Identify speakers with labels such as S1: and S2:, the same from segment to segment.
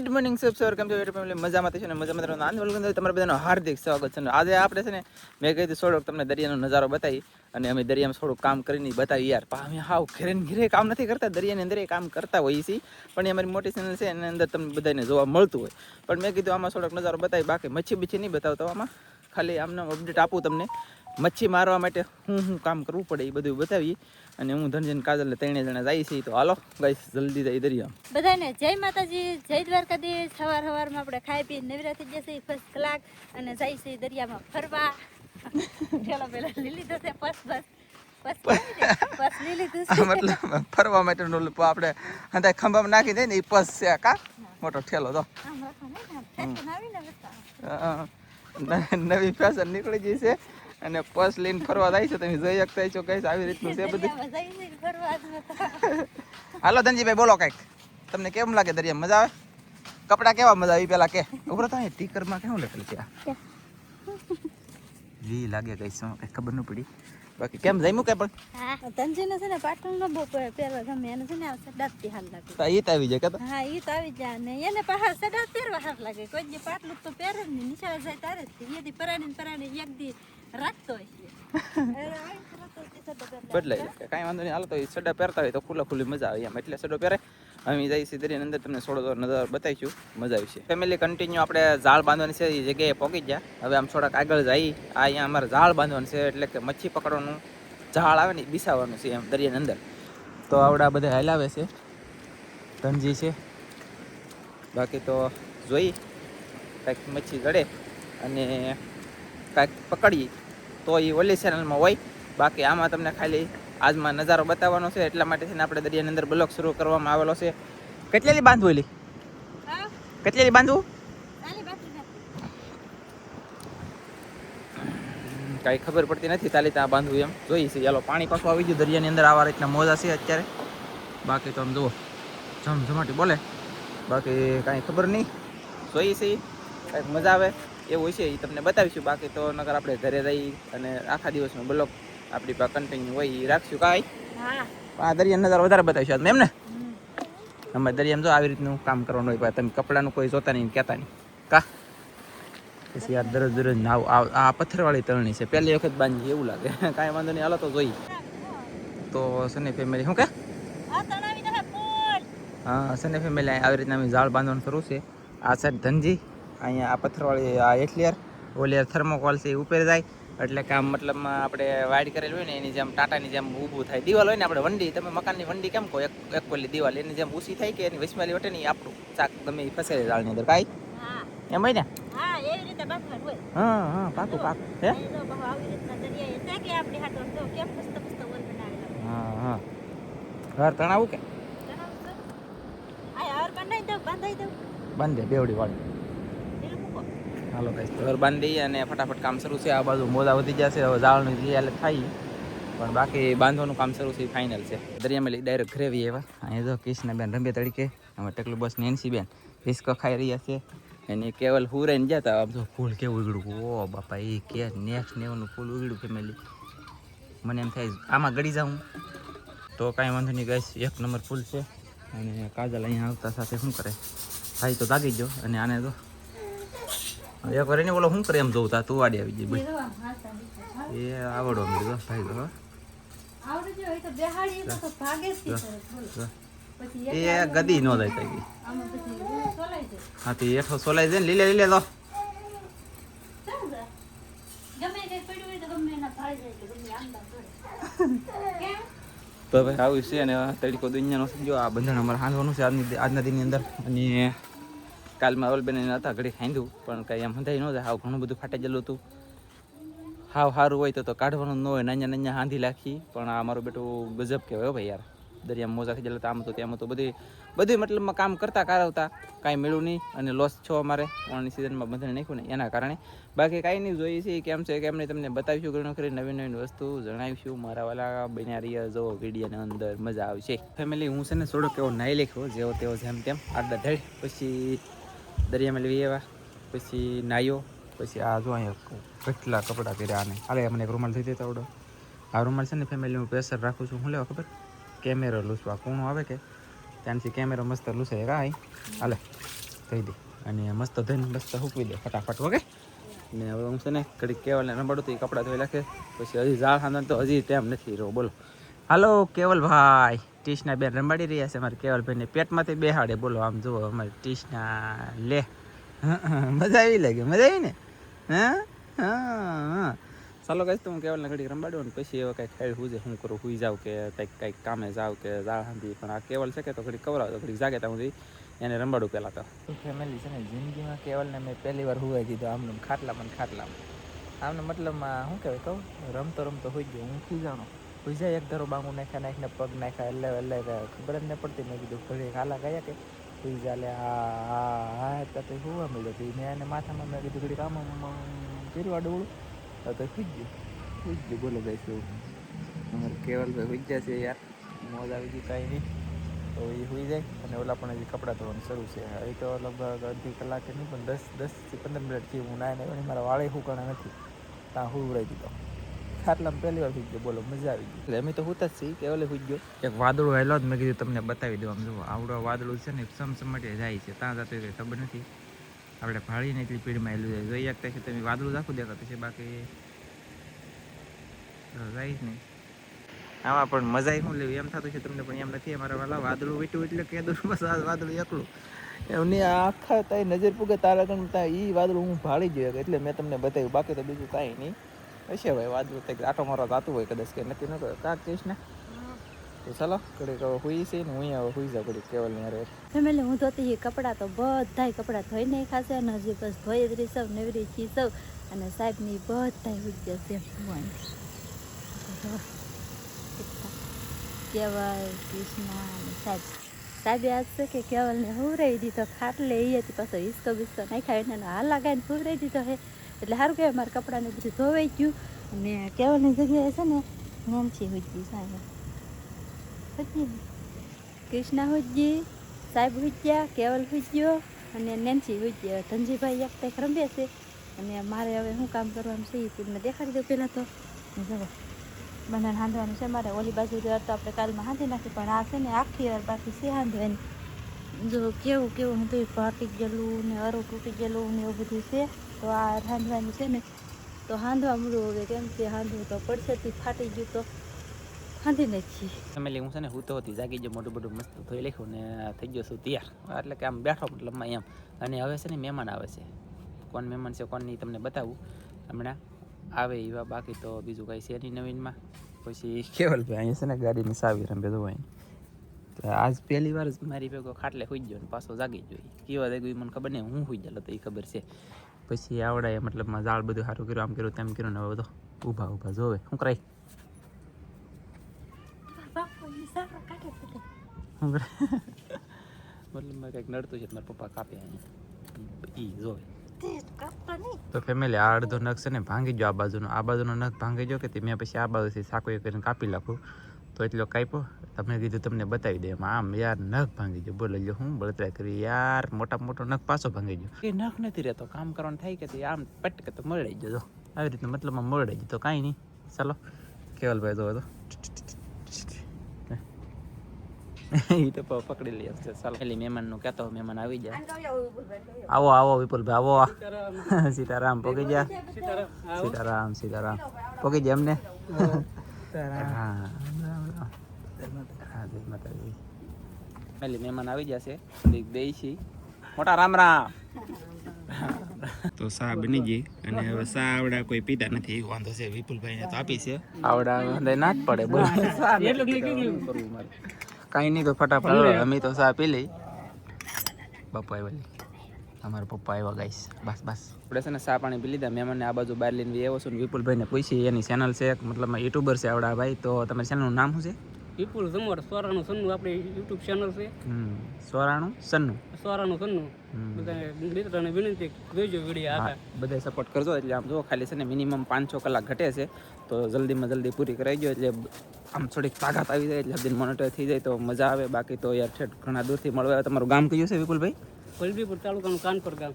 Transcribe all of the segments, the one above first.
S1: Good morning sir કેમ છો family મજામાં છે ને મજામાં આનંદ તમારા બધાનો હાર્દિક સ્વાગત છે. આજે આપણે છે ને મેં કહી થોડોક તમને દરિયાનો નજારો બતાવી અને અમે દરિયામાં થોડુંક કામ કરીને બતાવી યાર અમે હાવ ઘરે કામ નથી કરતા, દરિયાની અંદર કામ કરતા હોઈએ છીએ, પણ એ અમારી મોટી ચેનલ છે એની અંદર તમને બધાને જોવા મળતું હોય. પણ મેં કીધું આમાં થોડોક નજારો બતાવી, બાકી મચ્છી નહીં બતાવતો, આમાં ખાલી આમને અપડેટ આપું તમને. મચ્છી મારવા માટે હું કામ કરવું પડે એ બધું બતાવી. અને હું ધનજીને કાજલ 3 જણા જાય છે. તો હાલો ગાઈસ જલ્દી જઈ દરિયા.
S2: બધાને જય માતાજી, જય દ્વારકાધીશ. સવારમાં આપણે ખાઈ પી નવરા થઈ જશે ફર્સ્ટ ક્લાસ અને જાય છે દરિયામાં ફરવા. ચાલો પેલા લીલી તો છે પસ લીલી તો
S1: મતલબ ફરવા માટે આપણે હંતા ખંભામાં નાખી દે ને એ પસ છે કા મોટો ઠેલો તો નવી ફેશન નીકળી ગઈ છે અને પસ લઈને ફરવા જાય છે. તમે જોઈ શકતા છો કઈ આવી રીતનું છે બધું. હાલો ધનજીભાઈ બોલો કઈક, તમને કેમ લાગે દરિયા મજા આવે? કપડા કેવા મજા આવી પેલા કે ઉભરો તો ટીકરમાં કેવું લખેલું છે જી લાગે કઈ શું કઈ ખબર ન પડી. બાકી કેમ જઈમું કે પણ
S2: હા ધનજીને છે ને પાટણ ન બહુ પહેરવા ગમે, એને છે ને સડાતી હાલ લાગે.
S1: તો ઈ તો આવી જાય કે
S2: હા ઈ તો આવી જાય ને એને પાછા સડા પહેરવા હાલ લાગે. કોઈ જે પાટલું તો પહેરે ને નિશાળે જાય તારે જ એથી પરાણી એક દી રાખતો હોય
S1: બદલાઈ જાય કાંઈ વાંધો નહીં. હાલો તો સડા પહેરતા હોય તો ખુલ્લી મજા આવે એમ, એટલે સડો પહેરે. અમે જઈએ છીએ દરિયાની અંદર, તમને થોડો નજારો બતાવીશું, મજા આવશે. ફેમિલી કન્ટિન્યુ આપણે ઝાડ બાંધવાની છે એ જગ્યાએ પહોંચી ગયા. હવે આમ થોડાક આગળ જઈ આ અહીંયા અમારે ઝાડ બાંધવાનું છે, એટલે કે મચ્છી પકડવાનું ઝાડ આવે ને બિસાવાનું છે એમ દરિયાની અંદર. તો આવડા બધા હલાવે છે, ધનજી છે. બાકી તો જોઈ કાંઈક મચ્છી જડે અને કાંઈક પકડીએ તો એ ઓલી ચેનલમાં હોય. બાકી આમાં તમને ખાલી આજમાં નજારો બતાવવાનો છે, એટલા માટે છે ને આપણે દરિયાની અંદર બ્લોગ શરૂ કરવામાં આવેલો છે. કેટલી બાંધવું એલી? કેટલી બાંધવું કાંઈ ખબર પડતી નથી, તાલી ત્યાં બાંધવું એમ જોઈએ છે. ચાલો પાણી પાછું આવી ગયું દરિયાની અંદર, આવા રીતના મોજા છે અત્યારે. બાકી તો આમ જુઓ જમઝમાટી બોલે, બાકી કાંઈ ખબર નહીં. જોઈએ છે કાંઈક મજા આવે એવું હોય છે એ તમને બતાવીશું. બાકી તો નકર આપણે ઘરે રહી અને આખા દિવસનો બ્લોગ આપણી પાસે કન્ટિન્યુ હોય એ રાખશું. કાંઈ આ દરિયાનો નજારો વધારે બતાવીશું એમ ને. અમે દરિયામાં જો આવી રીતનું કામ કરવાનું હોય, તમે કપડાનું કોઈ જોતા નહીં, કહેતા નહીં કા. પછી યાર દરરોજ નાવ આ પથ્થરવાળી તરણી છે, પહેલી વખત બાંધી એવું લાગે. કાંઈ વાંધો નહીં, હાલો તો જોઈ. તો સની ફેમિલી શું કે હા સની ફેમિલી આવી રીતના અમે ઝાડ બાંધવાનું શરૂ છે. આ સાઈડ ધનજી, અહીંયા આ પથ્થરવાળી આ એટલિયર ઓલિયર થર્મોકોલ છે એ ઉપર જાય, એટલે કે આમ મતલબમાં આપણે વાઇડ કરેલું હોય ને એની જેમ ટાટાની જેમ ઊભું થાય. દિવાલ હોય ને આપણે વંડી, તમે મકાનની વંડી કેમ કહો એક કોલી દિવાલ, એની જેમ ઊંચી થાય કે એની વચમાલી વટે ને આપણું ચાક ગમે એ ફસે ઝાડની અંદર. કાંઈ એમ હોય ને? હા પાકું હે હા ઘર તણાવું કે બાંધે બેવડી વાળી. હાલો ગાઈસ ઘર બાંધી અને ફટાફટ કામ શરૂ છે. આ બાજુ મોજા વધી જશે, હવે ઝાડનું જે હાલે થાય, પણ બાકી બાંધવાનું કામ શરૂ છે, ફાઇનલ છે. દરિયામાં લઈ ડાયરેક્ટ ઘરે આવી એવા. અહીંયા જો કિશનાબેન રંબે તરીકે, અમે ટેકલું બસ નેન્સીબેન રિસ્કો ખાઈ રહ્યા છે. એની કેવલ હુરાઈને જતા આમ તો ફૂલ કેવું ઉગડ્યું, ઓ બાપા એ કે નેક્સ્ટ લેવલનું ફૂલ ઉગડ્યું ફેમિલી. મને એમ થાય આમાં ગળી જાઉં તો કાંઈ વાંધો નહીં ગાઈસ, એક નંબર ફૂલ છે. અને કાજલ અહીંયા આવતા સાથે શું કરે ભાઈ તો જાગી ગયો, અને આને તો એક વાર એને બોલો શું કરે એમ જોઉં તા તું વાડી આવી ગઈ ભાઈ. એ આવડો મળ્યો ભાઈ તો એ ગદી ન જાય ગઈ. હા તે એઠો સોલાઈ જાય ને લીલે લીલે તો ભાઈ આવું છે. અને તડીકો દુનિયાનો સમજો આ બંધણ અમારે હાંધવાનું છે આજના દિનની અંદર. અને કાલમાં ઓલબેન હતા ઘડી ખાંધું, પણ કંઈ એમ હંધાઈ ન જાય. હાવ ઘણું બધું ફાટે ગયેલું હતું. હાવ સારું હોય તો કાઢવાનું ન હોય, નાના નાના હાંધી લાખી. પણ આ મારું બેટું ગજબ કહેવાય ભાઈ યાર. દરિયામાં મોજા થઈ ગયેલા, આમ તો ત્યાં તો બધું મતલબમાં કામ કરતા કારવતા કાંઈ મળ્યું નહીં, અને લોસ છો અમારે ઓણની સિઝનમાં બંધણ નાખ્યું ને એના કારણે. બાકી કાંઈ નહીં, જોઈએ છે કેમ છે કેમ નહીં તમને બતાવીશું. ઘણું ખરી નવીન વસ્તુ જણાવીશું. મારા વાલા બન્યા રહ્યા જો વિડીયોની અંદર, મજા આવશે. ફેમિલી હું છે ને થોડોક એવો નાઈ લેખ્યો જેવો તેવો જેમ તેમ આડા ધડ. પછી દરિયામાં લેવી એવા, પછી નાહ્યો, પછી આ જો અહીંયા કેટલા કપડાં કર્યા આને. હાલે મને એક રૂમાલ થઈ જાય તવડો. આ રૂમાલ છે ને ફેમિલી હું પ્રેશર રાખું છું. શું લેવા ખબર? કેમેરો લૂસવા. કોણો આવે કે ત્યાંથી કેમેરો મસ્ત લૂસે કાંઈ હાલે કહી દે અને મસ્ત ધોઈને મસ્ત સૂકવી દે ફટાફટ ઓકે. ને હવે હું છે ને ઘડીક કેવલને રંબાડું તો એ કપડાં ધોઈ નાખે પછી હજી ઝાડ ખાંદા તો હજી ટાઈમ નથી રહ્યો બોલો. હાલો કેવલભાઈ, ટીશના બેન રંબાડી રહ્યા છે અમારે કેવલભાઈને પેટમાંથી બેહાડે બોલો. આમ જુઓ અમારે ટીશના લે મજા આવી લાગે, મજા આવી ને? હા હા ચાલો કહીશ તો હું કેવલને ઘડીક રંબાડું ને પછી હવે કંઈક ખાઈ હું શું કરું, સુઈ જાઉં કે કંઈક કામે જાઉં કે ઝાડ ખાંદી. પણ આ કેવલ છે કે તો ઘડીક કવરાવ તો ઘડીક જાગે ત્યાં સુધી એને રંબાડું પહેલાં તો. ફેમિલી છે ને જિંદગીમાં કેવલને મેં પહેલી વાર હુવાઈ દીધો આમને ખાટલામાં. આમને મતલબમાં શું કહેવાય કહું, રમતો રમતો હોઈ ગયો હું ખી જાણો હોઈ જાય. એક ધારો બાંગુ નાખીને પગ નાખ્યા એટલે ખબર જ ન પડતી. મેં કીધું ઘડી હાલા ગયા કે હોઈ જા લે હા તો હોવા મળ્યો હતી. મેં એને માથામાં મેં કીધું ઘડી કામ કર્યું ડોળું તો ખુઈ ગયું બોલો ગાઈસ. એવું અમારે કેવલભાઈ હોઈ ગયા છે યાર, મોજ આવી ગઈ કાંઈ નહીં. તો એ હોઈ જાય અને ઓલા પણ હજી કપડાં ધોવાનું શરૂ છે. એ તો લગભગ અડધી કલાકે નહીં પણ 10 થી 15 મિનિટ થયું હું નાય નહીં. મારા વાળે હુકાણા નથી ત્યાં હુવડાવી દીધો. ખાટલામાં પહેલી વાર હુઈ ગયો બોલો, મજા આવી ગઈ. એટલે અમે તો હુતા જ છીએ, કેવલે હુઈ ગયો. એક વાદળું આવેલો જ મેં કીધું તમને બતાવી દઉં. આમ જુઓ આવડો વાદળું છે ને સમસમાટે જાય છે, ત્યાં જતો કંઈ ખબર નથી. આપણે ભાળીને એટલી સ્પીડમાં એલું જાય જોઈ શકતા છે તમે. વાદળું આખું દેખાતું છે બાકી જાય જ નહીં. આમાં પણ મજા શું લેવી એમ થતું છે તમને, પણ એમ નથી. અમારા વાલા વાદળું વીટ્યું એટલે કે બસ આ વાદળું એકલું એમને આખા તારી નજર પૂગે તારા ગણ ત્યાં એ વાદળું હું ભાળી ગયો એટલે મેં તમને બતાવ્યું. બાકી તો બીજું કાંઈ નહીં હશે ભાઈ. વાદળું કંઈક આટો મારો થતું હોય કદાચ કે નક્કી ન કહે કાંક કહીશ ને. તો ચાલો ઘડીક હુઈ છે ને હું હવે હુઈ જાઉં ઘડીક કેવલની યાર.
S2: ફેમિલી હું ધોતી કપડાં તો બધાય કપડાં ધોઈ નહીં ખાશે અને હજી બસ ધોઈ જ રહી સૌ નવરી છી સૌ અને સાહેબની બધાય હુઈ જશે. કેવલ કૃષ્ણા અને સાહેબે આજ છે કે કેવલને હુવરાવી દીધો ખાટલે. એ હતી પાછો હિસકો બિસ્કો નાખાય એને હાલ લગાવીને હુવરાવી દીધો છે એટલે સારું કહેવાય. મારા કપડાને બધું ધોવાઈ ગયું અને કેવલની જગ્યાએ છે ને નેન્સી હુજી સાહેબ કૃષ્ણા હુજી, સાહેબ હુજ્યા, કેવલ હુજ્યો અને નેન્સી હુજ્યા. ધનજીભાઈ એક કંઈક રમે છે અને મારે હવે શું કામ કરવાનું છે એ તમને દેખાડી દઉં. પહેલાં તો જુઓ બધાને હાંધવાનું છે મારે. ઓલી બાજુ તો આપણે કાલમાં હાંધી નાખી પણ આ છે ને આખી વાર બાકી છે હાંધવાની. જો કેવું હું તો ફાટી ગયેલું ને અરું તૂટી ગયેલું ને એવું બધું છે. તો આ હાંધવાનું છે ને તો હાંધવા મળ્યું હવે કેમ કે હાંધવું તો પડશે. થી ફાટી ગયું તો હાંધી નથી.
S1: ફેમિલી હું છે ને હું તો હતી જાગી ગયો, મોટું બધું મસ્ત ધોઈ લખ્યું ને થઈ ગયો છું તૈયાર. એટલે કે આમ બેઠો મતલબમાં એમ. અને હવે છે ને મહેમાન આવે છે. કોણ મહેમાન છે કોણ નહીં તમને બતાવું હમણાં આવે એવા. બાકી તો બીજું કાંઈ છે નહીં નવીનમાં. પછી કેવલભાઈ અહીંયા છે ને ગાડીની સાવી રમે દો અહીં. આજ પહેલી વાર મારી ભેગો ખાટલે સુઈ ગયો ને પાછો જાગી ગયો. કેવા થઈ ગયું મને ખબર નહીં, હું સુઈ ગયેલો તો એ ખબર છે. પછી આવડાય મતલબમાં ઝાડ બધું સારું કર્યું, આમ કર્યું તેમ કર્યું ને હવે બધો ઊભા જોવે શું કરાય. મતલબમાં કંઈક નડતું છે મારા પપ્પા કાપે અહીંયા એ જોવે. તો ફેમિલી આ અડધો નખ છે ને ભાંગી ગયો. આ બાજુનો નખ ભાંગી ગયો કે તે મેં પછી આ બાજુથી સાકો કરીને કાપી નાખું તો એટલો કાપ્યો. તમે કીધું તમને બતાવી દે એમાં. આમ યાર નખ ભાંગી ગયો બોલો. જો હું બળતરા કરી યાર. મોટો નખ પાછો ભાંગી ગયો. એ નખ નથી રહેતો, કામ કરવાનું થાય કે આમ પટકે તો મળાઈ ગયો. આવી રીતના મતલબમાં મળાઈ ગયો તો કાંઈ નહીં. ચાલો કેવલભાઈ જોવે તો એ તો પકડી લઈએ. ચાલો પેલી મહેમાનનું કહેતો મહેમાન આવી જાય. આવો વિપુલભાઈ આવો. સીતારામ પોગી ગયા. સીતારામ પોગી ગયા એમને. હા જય માતાજી. પેલી મહેમાન આવી જશે દેશી મોટા રામ. તો સા બની ગઈ અને હવે સા આવડા કોઈ પીતા નથી એવું વાંધો છે. વિપુલભાઈને તો આપી છે આવડા ના જ પડે બોલો. કાંઈ નહીં તો ફટાફટ અમે તો સા પી લઈ. પપ્પા આવ્યા, અમારા પપ્પા આવ્યા ગાઈસ. બસ આપણે છે ને સા પાણી પી લીધા. મહેમાનને આ બાજુ બહાર લઈને આવ્યો છું ને વિપુલભાઈને પૂછી એની ચેનલ છે મતલબ યુટ્યુબર છે આવડા ભાઈ. તો તમારી ચેનલનું નામ શું છે?
S3: વિપુલ સમર સોરાનું સન્નું આપણી યુટ્યુબ ચેનલ છે.
S1: સોરાનું સન્નું.
S3: બધા મિત્રોને વિનંતી જોઈજો વિડીયો આખા.
S1: બધા સપોર્ટ કરજો. એટલે આમ જો ખાલી છે ને મિનિમમ 5-6 કલાક ઘટે છે તો જલ્દીમાં જલ્દી પૂરી કરાવી દો. એટલે આમ થોડીક તાકાત આવી જાય એટલે જલ્દી મોનિટર થઈ જાય તો મજા આવે. બાકી તો યાર ઠેઠ ઘણા દૂરથી મળવા આવે. તમારું ગામ કયું છે વિપુલભાઈ?
S3: વલભીપુર તાલુકાનું કાનપર ગામ.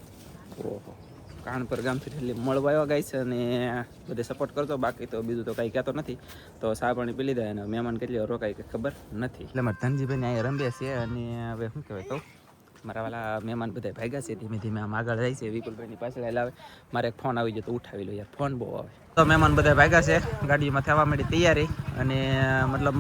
S1: ઓહો કાનપર ગામથી એટલે મળવા આવ્યા ગાઈસ અને બધે સપોર્ટ કરતો. બાકી તો બીજું તો કાંઈ કહેતો નથી. તો સા પાણી પી લીધા અને મહેમાન કેટલી રોકાય કે ખબર નથી. એટલે મારે ધનજીભાઈને અહીંયા રમ્યા છે અને હવે શું કહેવાય કહું મારા વાલા મહેમાન બધા ભાગ્યા છે, ધીમે ધીમે આમ આગળ જાય છે. વિપુલભાઈની પાછળ આવે. મારે એક ફોન આવી ગયો તો ઉઠાવી લો યાર, ફોન બહુ આવે. તો મહેમાન બધા ભાગ્યા છે, ગાડીમાં થવા માંડી તૈયારી. અને મતલબ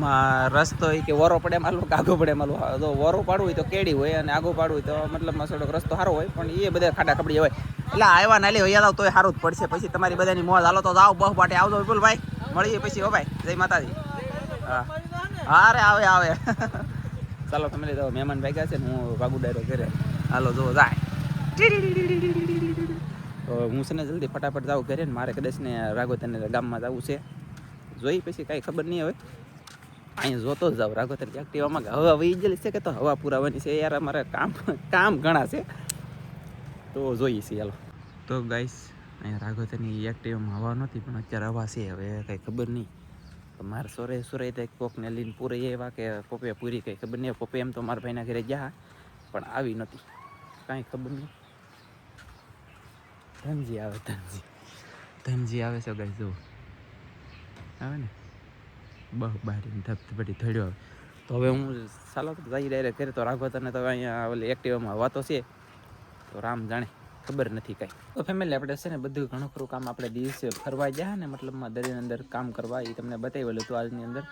S1: રસ્તો એ કે વરો પડે માલું કે આગો પડે માલું. તો વરો પાડવું હોય તો કેડી હોય, અને આગો પાડવું હોય તો મતલબમાં થોડોક રસ્તો સારો હોય, પણ એ બધા ખાડા ખબડી હોય. એટલે આવ્યા નાલી હોય યાદ તોય સારું જ પડશે. પછી તમારી બધાની મોજ હાલો તો જાઓ બહુ પાટે આવજો વિપુલભાઈ, મળીએ પછી. હો ભાઈ, જય માતાજી. હા અરે આવે ચાલો તમે લઈ જાઓ. મહેમાન ભાગ્યા છે ને હું ભાગુ ડાયરો ઘરે. હાલો જો જાય. તો હું છે ને જલ્દી ફટાફટ જાઉં ઘરે ને. મારે કદાચ ને રાઘોતરને ગામમાં જવું છે. જોઈ પછી કાંઈ ખબર નહીં હવે. અહીંયા જોતો જ જાઉં. રાઘોતર એક્ટિવામાં હવા વહી ગયેલી છે કે તો હવા પુરાવાની છે યાર. અમારે કામ ઘણા છે, તો જોઈએ છીએ. હાલો તો ગાઈસ, અહીંયા રાઘોતરની એક્ટિવામાં હવા નહોતી, પણ અત્યારે હવા છે. હવે કાંઈ ખબર નહીં. મારે સોરે તો કોકને લઈને પૂરે એવા કે પપ્પે પૂરી કંઈ ખબર નહીં. પપ્પે એમ તો મારા ભાઈના ઘરે ગયા, પણ આવી નહોતી. કાંઈ ખબર નહીં. ધનજી આવે છે ગાઈસ, જુઓ આવે ને બહુ બારી ધબધબડી થડ્યો આવે. તો હવે હું ચાલો તો જઈ ડાયરેક્ટ ઘરે. તો રાઘવતને તો અહીંયા ઓલી એક્ટિવામાં વાતો છે, તો રામ જાણે, ખબર નથી કાંઈ. તો ફેમિલી આપણે છે ને બધું ઘણું ખરું કામ આપણે દિવસે ફરવા ગયા ને, મતલબમાં દરિયાની અંદર કામ કરવા, એ તમને બતાવેલું હતું આજની અંદર.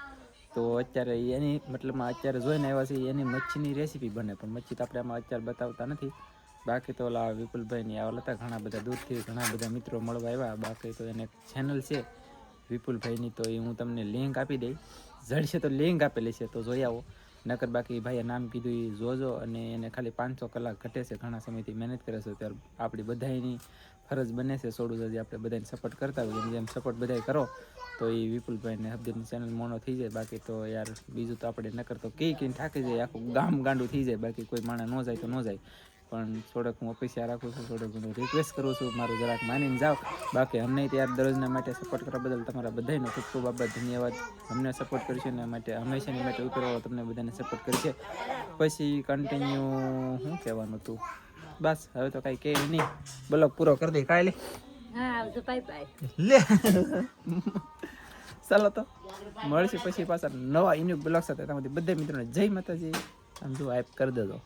S1: તો અત્યારે એની મતલબમાં અત્યારે જોઈને આવ્યા છે એની મચ્છીની રેસીપી બને, પણ મચ્છી તો આપણે આમાં અત્યારે બતાવતા નથી. બાકી તો ઓલા વિપુલભાઈની આવેલા હતા ઘણા બધા દૂરથી, ઘણા બધા મિત્રો મળવા આવ્યા. બાકી તો એને ચેનલ છે વિપુલભાઈની, તો એ હું તમને લિંક આપી દઈ. જડશે તો લિંક આપેલી છે, તો જોઈ આવો. નકર બાકી ભાઈએ નામ કીધું એ જોજો. અને એને ખાલી 500 કલાક ઘટે છે, ઘણા સમયથી મહેનત કરે છે. ત્યારે આપણી બધાની ફરજ બને છે સોડું જલ્દી આપણે બધાને સપોર્ટ કરતા હોય. જેમ સપોર્ટ બધાય કરો તો એ વિપુલભાઈને હબદીની ચેનલ મોનો થઈ જાય. બાકી તો યાર બીજું તો આપણે ન કરતો કઈ થાકી જાય, આખું ગામ ગાંડું થઈ જાય. બાકી કોઈ માણસ ન જાય તો ન જાય, પણ થોડોક હું અપેક્ષા રાખું છું, થોડોક હું રિક્વેસ્ટ કરું છું, મારું જરાક માનીને જાઓ. બાકી અમને ત્યાર દરરોજના માટે સપોર્ટ કરવા બદલ તમારા બધાનો ખૂબ ખૂબ આભાર, ધન્યવાદ. અમને સપોર્ટ કરશે એના માટે હંમેશાની માટે ઉતરવા તમને બધાને સપોર્ટ કરશે. પછી કન્ટિન્યુ શું કહેવાનું હતું, બસ હવે તો કાંઈ કહે નહીં. બ્લોગ પૂરો કરી દે કાંઈ લે.
S2: હા આવજો, બાય બાય.
S1: લે ચાલો તો મળશે પછી પાછા નવા યુનિક બ્લોગ સાથે. તમારી બધા મિત્રોને જય માતાજી. આમ જો આપ કરી દેજો.